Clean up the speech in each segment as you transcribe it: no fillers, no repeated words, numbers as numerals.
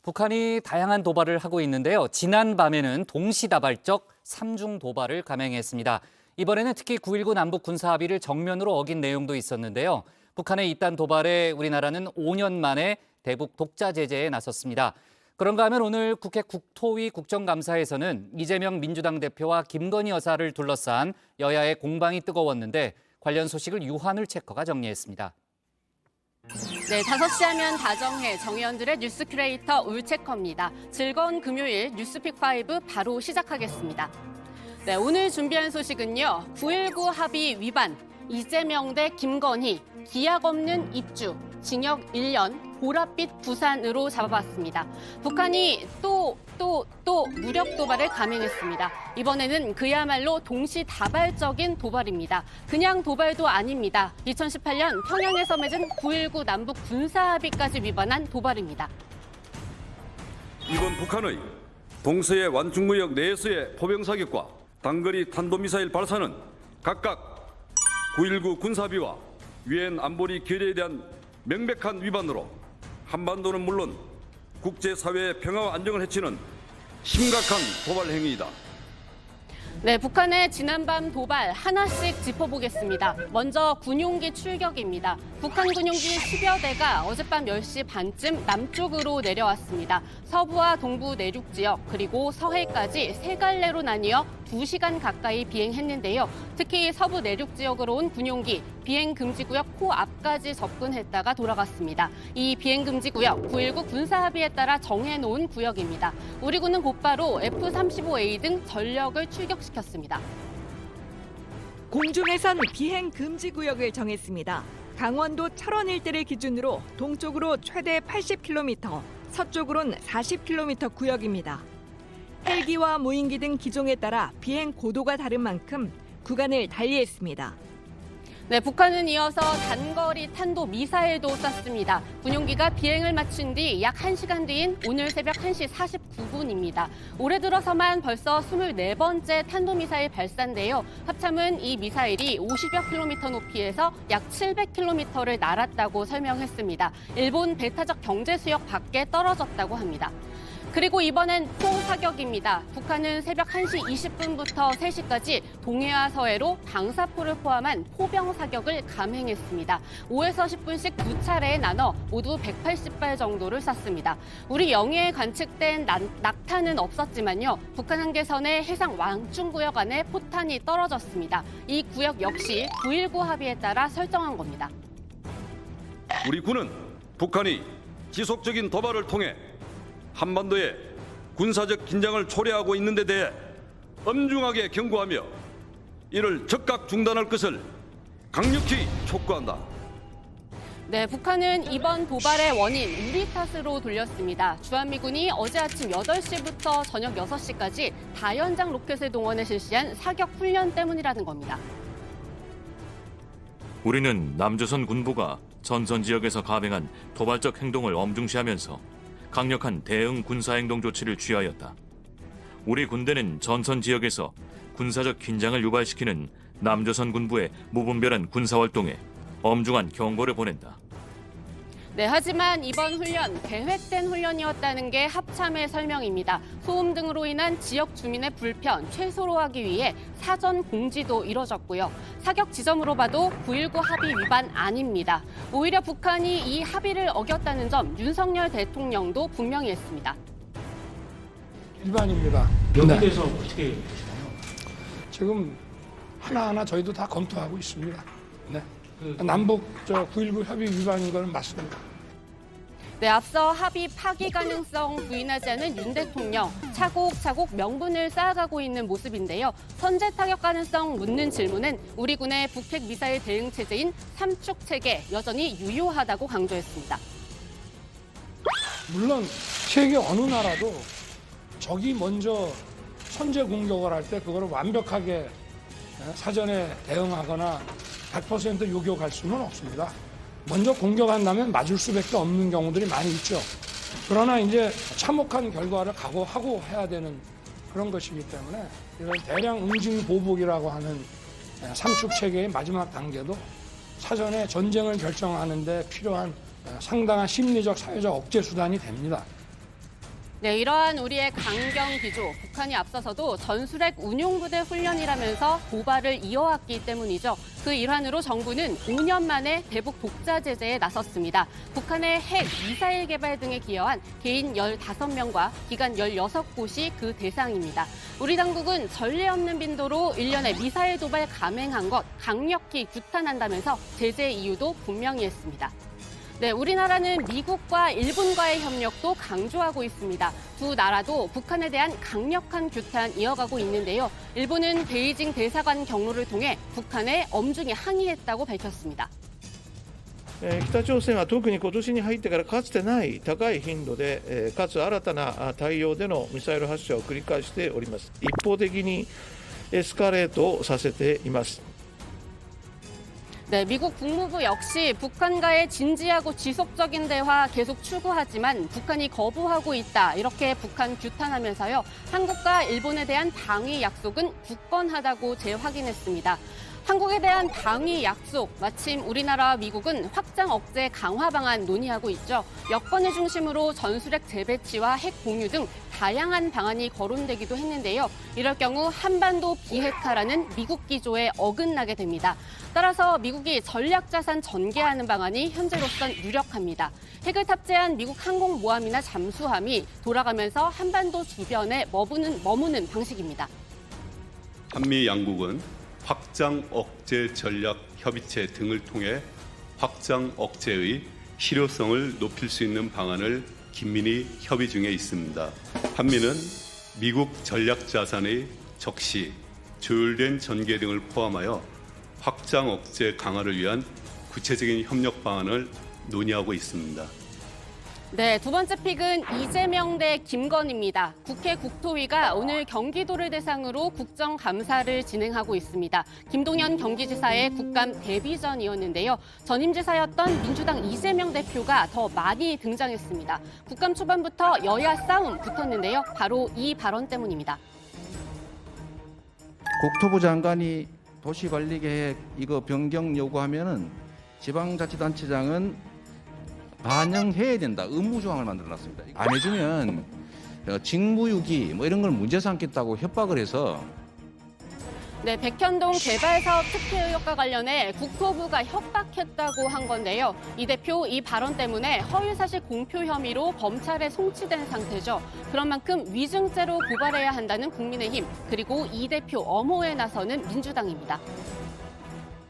북한이 다양한 도발을 하고 있는데요. 지난 밤에는 동시다발적 3중 도발을 감행했습니다. 이번에는 특히 9.19 남북 군사합의를 정면으로 어긴 내용도 있었는데요. 북한의 이딴 도발에 우리나라는 5년 만에 대북 독자 제재에 나섰습니다. 그런가 하면 오늘 국회 국토위 국정감사에서는 이재명 민주당 대표와 김건희 여사를 둘러싼 여야의 공방이 뜨거웠는데 관련 소식을 유한울 체커가 정리했습니다. 네, 5시 하면 다정해 정의원들의 뉴스 큐레이터 울체커입니다. 즐거운 금요일 뉴스픽5 바로 시작하겠습니다. 네, 오늘 준비한 소식은요. 9.19 합의 위반, 이재명 대 김건희, 기약 없는 입주, 징역 1년, 보랏빛 부산으로 잡아봤습니다. 북한이 또 무력 도발을 감행했습니다. 이번에는 그야말로 동시다발적인 도발입니다. 그냥 도발도 아닙니다. 2018년 평양에서 맺은 9.19 남북 군사합의까지 위반한 도발입니다. 이번 북한의 동서의 완충무역 내에서의 포병사격과 단거리 탄도미사일 발사는 각각 9.19 군사합의와 유엔 안보리 결의에 대한 명백한 위반으로 한반도는 물론 국제사회의 평화와 안정을 해치는 심각한 도발 행위이다. 네, 북한의 지난밤 도발 하나씩 짚어보겠습니다. 먼저 군용기 출격입니다. 북한 군용기 10여 대가 어젯밤 10시 반쯤 남쪽으로 내려왔습니다. 서부와 동부 내륙 지역 그리고 서해까지 세 갈래로 나뉘어 2시간 가까이 비행했는데요. 특히 서부 내륙 지역으로 온 군용기 비행금지구역 코앞까지 접근했다가 돌아갔습니다. 이 비행금지구역 9.19 군사합의에 따라 정해놓은 구역입니다. 우리 군은 곧바로 F-35A 등 전력을 출격시켰습니다. 공중에선 비행 금지 구역을 정했습니다. 강원도 철원 일대를 기준으로 동쪽으로 최대 80km, 서쪽으로는 40km 구역입니다. 헬기와 무인기 등 기종에 따라 비행 고도가 다른 만큼 구간을 달리했습니다. 네, 북한은 이어서 단거리 탄도 미사일도 쐈습니다. 군용기가 비행을 마친 뒤 약 1시간 뒤인 오늘 새벽 1시 49분입니다. 올해 들어서만 벌써 24번째 탄도미사일 발사인데요. 합참은 이 미사일이 50여 킬로미터 높이에서 약 700킬로미터를 날았다고 설명했습니다. 일본 배타적 경제수역 밖에 떨어졌다고 합니다. 그리고 이번엔 포사격입니다. 북한은 새벽 1시 20분부터 3시까지 동해와 서해로 방사포를 포함한 포병 사격을 감행했습니다. 5에서 10분씩 2차례에 나눠 모두 180발 정도를 쐈습니다. 우리 영해에 관측된 낙탄은 없었지만요. 북한 한계선의 해상 왕충구역 안에 포탄이 떨어졌습니다. 이 구역 역시 9.19 합의에 따라 설정한 겁니다. 우리 군은 북한이 지속적인 도발을 통해 한반도에 군사적 긴장을 초래하고 있는 데 대해 엄중하게 경고하며 이를 즉각 중단할 것을 강력히 촉구한다. 네, 북한은 이번 도발의 원인 우리 탓으로 돌렸습니다. 주한미군이 어제 아침 8시부터 저녁 6시까지 다연장 로켓을 동원해 실시한 사격 훈련 때문이라는 겁니다. 우리는 남조선 군부가 전선 지역에서 감행한 도발적 행동을 엄중시하면서 강력한 대응 군사행동 조치를 취하였다. 우리 군대는 전선 지역에서 군사적 긴장을 유발시키는 남조선 군부의 무분별한 군사활동에 엄중한 경고를 보낸다. 네, 하지만 이번 훈련 계획된 훈련이었다는 게 합참의 설명입니다. 소음 등으로 인한 지역 주민의 불편 최소로 하기 위해 사전 공지도 이뤄졌고요. 사격 지점으로 봐도 9.19 합의 위반 아닙니다. 오히려 북한이 이 합의를 어겼다는 점 윤석열 대통령도 분명히 했습니다. 위반입니다. 여기에 대해서 어떻게 보시나요? 지금 하나하나 저희도 다 검토하고 있습니다. 네. 남북 9.19 협의 위반인 건 맞습니다. 네, 앞서 합의 파기 가능성 부인하지 않은 윤 대통령, 차곡차곡 명분을 쌓아가고 있는 모습인데요. 선제 타격 가능성 묻는 질문은 우리 군의 북핵 미사일 대응 체제인 삼축 체계 여전히 유효하다고 강조했습니다. 물론 세계 어느 나라도 적이 먼저 선제 공격을 할 때 그걸 완벽하게 사전에 대응하거나 100% 요격할 수는 없습니다. 먼저 공격한다면 맞을 수밖에 없는 경우들이 많이 있죠. 그러나 이제 참혹한 결과를 각오하고 해야 되는 그런 것이기 때문에 이런 대량 응징 보복이라고 하는 삼축 체계의 마지막 단계도 사전에 전쟁을 결정하는 데 필요한 상당한 심리적, 사회적 억제 수단이 됩니다. 네, 이러한 우리의 강경 기조, 북한이 앞서서도 전술핵 운용부대 훈련이라면서 도발을 이어왔기 때문이죠. 그 일환으로 정부는 5년 만에 대북 독자 제재에 나섰습니다. 북한의 핵, 미사일 개발 등에 기여한 개인 15명과 기관 16곳이 그 대상입니다. 우리 당국은 전례 없는 빈도로 1년에 미사일 도발 감행한 것 강력히 규탄한다면서 제재 이유도 분명히 했습니다. 네, 우리나라는 미국과 일본과의 협력도 강조하고 있습니다. 두 나라도 북한에 대한 강력한 규탄 이어가고 있는데요. 일본은 베이징 대사관 경로를 통해 북한에 엄중히 항의했다고 밝혔습니다. 北朝鮮は特に今年に入ってからかつてない高い頻度で、かつ新たな対応でのミサイル発射を繰り返しております。一方的にエスカレートをさせています。 네, 미국 국무부 역시 북한과의 진지하고 지속적인 대화 계속 추구하지만 북한이 거부하고 있다. 이렇게 북한 규탄하면서요. 한국과 일본에 대한 방위 약속은 굳건하다고 재확인했습니다. 한국에 대한 방위 약속, 마침 우리나라와 미국은 확장 억제 강화 방안 논의하고 있죠. 여건을 중심으로 전술핵 재배치와 핵 공유 등 다양한 방안이 거론되기도 했는데요. 이럴 경우 한반도 비핵화라는 미국 기조에 어긋나게 됩니다. 따라서 미국이 전략자산 전개하는 방안이 현재로선 유력합니다. 핵을 탑재한 미국 항공모함이나 잠수함이 돌아가면서 한반도 주변에 머무는 방식입니다. 한미 양국은 확장 억제 전략 협의체 등을 통해 확장 억제의 실효성을 높일 수 있는 방안을 긴밀히 협의 중에 있습니다. 한미는 미국 전략 자산의 적시, 조율된 전개 등을 포함하여 확장 억제 강화를 위한 구체적인 협력 방안을 논의하고 있습니다. 네, 두 번째 픽은 이재명 대 김건희입니다. 국회 국토위가 오늘 경기도를 대상으로 국정감사를 진행하고 있습니다. 김동연 경기지사의 국감 데뷔전이었는데요. 전임 지사였던 민주당 이재명 대표가 더 많이 등장했습니다. 국감 초반부터 여야 싸움 붙었는데요. 바로 이 발언 때문입니다. 국토부 장관이 도시관리계획 이거 변경 요구하면은 지방자치단체장은 반영해야 된다. 의무조항을 만들어놨습니다. 안 해주면 직무유기 뭐 이런 걸 문제 삼겠다고 협박을 해서. 네, 백현동 개발사업 특혜 의혹과 관련해 국토부가 협박했다고 한 건데요. 이 대표 이 발언 때문에 허위사실 공표 혐의로 검찰에 송치된 상태죠. 그런 만큼 위증죄로 고발해야 한다는 국민의힘, 그리고 이 대표 엄호에 나서는 민주당입니다.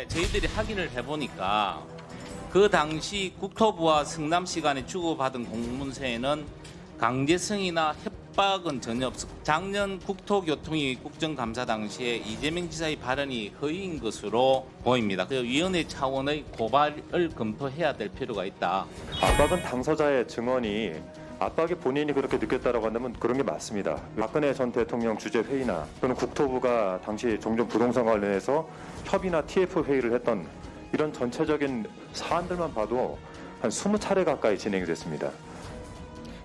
저희들이 확인을 해보니까 그 당시 국토부와 성남시 간에 주고받은 공문서에는 강제성이나 협박은 전혀 없었고 작년 국토교통위 국정감사 당시에 이재명 지사의 발언이 허위인 것으로 보입니다. 그래서 위원회 차원의 고발을 검토해야 될 필요가 있다. 압박은 당사자의 증언이 압박이 본인이 그렇게 느꼈다라고 한다면 그런 게 맞습니다. 박근혜 전 대통령 주재 회의나 또는 국토부가 당시 종전 부동산 관련해서 협의나 TF 회의를 했던 이런 전체적인 사안들만 봐도 한 20차례 가까이 진행됐습니다.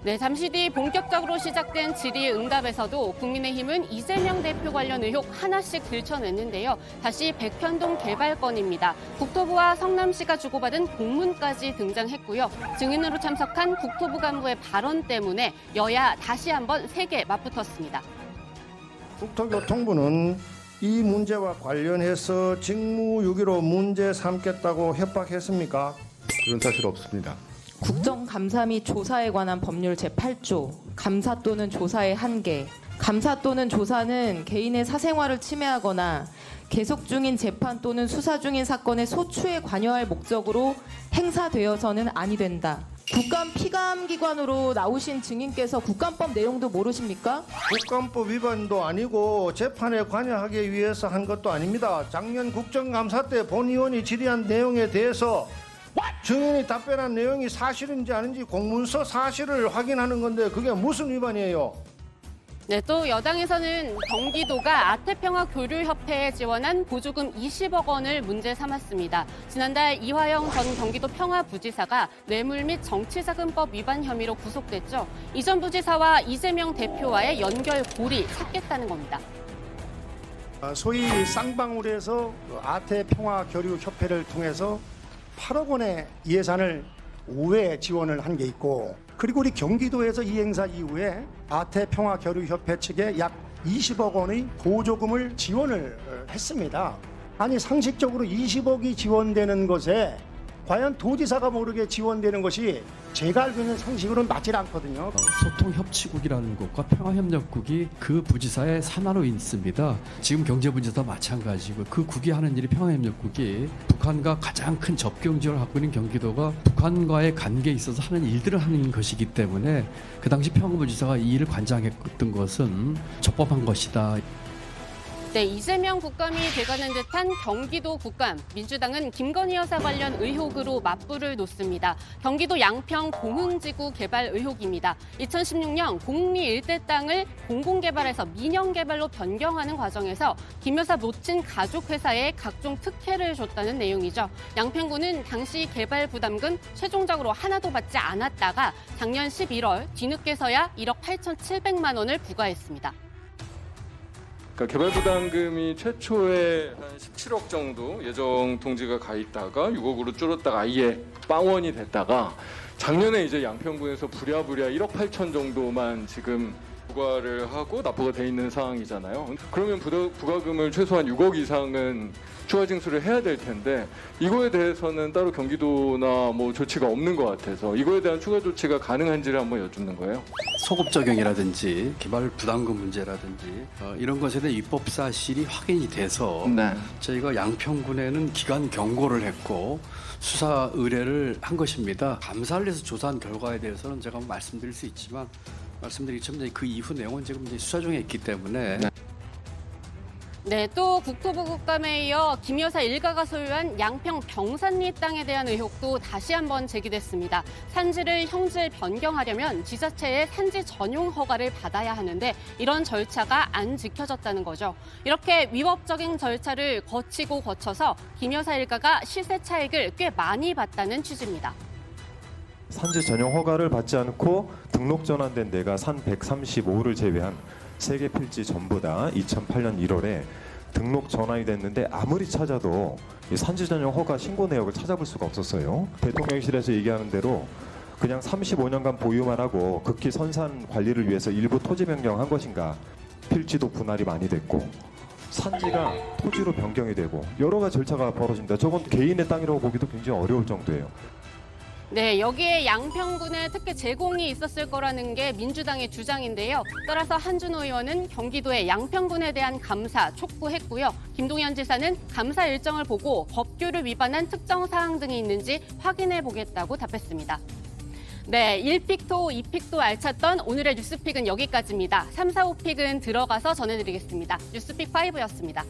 네, 잠시 뒤 본격적으로 시작된 질의응답에서도 국민의힘은 이재명 대표 관련 의혹 하나씩 들춰냈는데요. 다시 백현동 개발건입니다. 국토부와 성남시가 주고받은 공문까지 등장했고요. 증인으로 참석한 국토부 간부의 발언 때문에 여야 다시 한번 세게 맞붙었습니다. 국토교통부는 이 문제와 관련해서 직무유기로 문제 삼겠다고 협박했습니까? 그런 사실 없습니다. 국정감사 및 조사에 관한 법률 제8조, 감사 또는 조사의 한계. 감사 또는 조사는 개인의 사생활을 침해하거나 계속 중인 재판 또는 수사 중인 사건의 소추에 관여할 목적으로 행사되어서는 아니 된다. 국감 피감기관으로 나오신 증인께서 국감법 내용도 모르십니까? 국감법 위반도 아니고 재판에 관여하기 위해서 한 것도 아닙니다. 작년 국정감사 때 본 의원이 질의한 내용에 대해서 증인이 답변한 내용이 사실인지 아닌지 공문서 사실을 확인하는 건데 그게 무슨 위반이에요? 네, 또 여당에서는 경기도가 아태평화교류협회에 지원한 보조금 20억 원을 문제 삼았습니다. 지난달 이화영 전 경기도 평화부지사가 뇌물 및 정치자금법 위반 혐의로 구속됐죠. 이 전 부지사와 이재명 대표와의 연결고리 찾겠다는 겁니다. 소위 쌍방울에서 아태평화교류협회를 통해서 8억 원의 예산을 5회 지원을 한 게 있고, 그리고 우리 경기도에서 이 행사 이후에 아태평화교류협회 측에 약 20억 원의 보조금을 지원을 했습니다. 아니 상식적으로 20억이 지원되는 것에 과연 도지사가 모르게 지원되는 것이 제가 알고 있는 상식으로는 맞질 않거든요. 소통협치국이라는 곳과 평화협력국이 그 부지사의 산하로 있습니다. 지금 경제부지사도 마찬가지고 그 국이 하는 일이 평화협력국이 북한과 가장 큰 접경 지역을 갖고 있는 경기도가 북한과의 관계에 있어서 하는 일들을 하는 것이기 때문에 그 당시 평화부지사가 이 일을 관장했던 것은 적법한 것이다. 네, 이재명 국감이 돼가는 듯한 경기도 국감. 민주당은 김건희 여사 관련 의혹으로 맞불을 놓습니다. 경기도 양평 공흥지구 개발 의혹입니다. 2016년 공리 일대 땅을 공공개발에서 민영개발로 변경하는 과정에서 김 여사 모친 가족회사에 각종 특혜를 줬다는 내용이죠. 양평구는 당시 개발 부담금 최종적으로 하나도 받지 않았다가 작년 11월 뒤늦게서야 1억 8,700만 원을 부과했습니다. 그러니까 개발 부담금이 최초에 한 17억 정도 예정 통지가 가 있다가 6억으로 줄었다가 아예 빵원이 됐다가 작년에 이제 양평군에서 부랴부랴 1억 8천 정도만 지금 부과를 하고 납부가 돼 있는 상황이잖아요. 그러면 부과금을 최소한 6억 이상은 추가 징수를 해야 될 텐데 이거에 대해서는 따로 경기도나 뭐 조치가 없는 것 같아서 이거에 대한 추가 조치가 가능한지를 한번 여쭙는 거예요. 소급 적용이라든지 개발 부담금 문제라든지 이런 것에 대한 입법 사실이 확인이 돼서 저희가 양평군에는 기관 경고를 했고 수사 의뢰를 한 것입니다. 감사를 해서 조사한 결과에 대해서는 제가 말씀드릴 수 있지만 말씀드리기 전에 그 이후 내용은 지금 이제 수사 중에 있기 때문에. 네, 또 국토부 국감에 이어 김 여사 일가가 소유한 양평 병산리 땅에 대한 의혹도 다시 한번 제기됐습니다. 산지를 형질 변경하려면 지자체의 산지 전용 허가를 받아야 하는데 이런 절차가 안 지켜졌다는 거죠. 이렇게 위법적인 절차를 거쳐서 김 여사 일가가 시세 차익을 꽤 많이 봤다는 취지입니다. 산지 전용 허가를 받지 않고 등록 전환된 데가 산 135를 제외한 3개 필지 전부 다 2008년 1월에 등록 전환이 됐는데 아무리 찾아도 이 산지 전용 허가 신고 내역을 찾아볼 수가 없었어요. 대통령실에서 얘기하는 대로 그냥 35년간 보유만 하고 극히 선산 관리를 위해서 일부 토지 변경한 것인가. 필지도 분할이 많이 됐고 산지가 토지로 변경이 되고 여러 가지 절차가 벌어집니다. 저건 개인의 땅이라고 보기도 굉장히 어려울 정도예요. 네, 여기에 양평군에 특혜 제공이 있었을 거라는 게 민주당의 주장인데요. 따라서 한준호 의원은 경기도의 양평군에 대한 감사 촉구했고요. 김동연 지사는 감사 일정을 보고 법규를 위반한 특정 사항 등이 있는지 확인해 보겠다고 답했습니다. 네, 1픽도 2픽도 알찼던 오늘의 뉴스픽은 여기까지입니다. 3, 4, 5픽은 들어가서 전해드리겠습니다. 뉴스픽 5였습니다.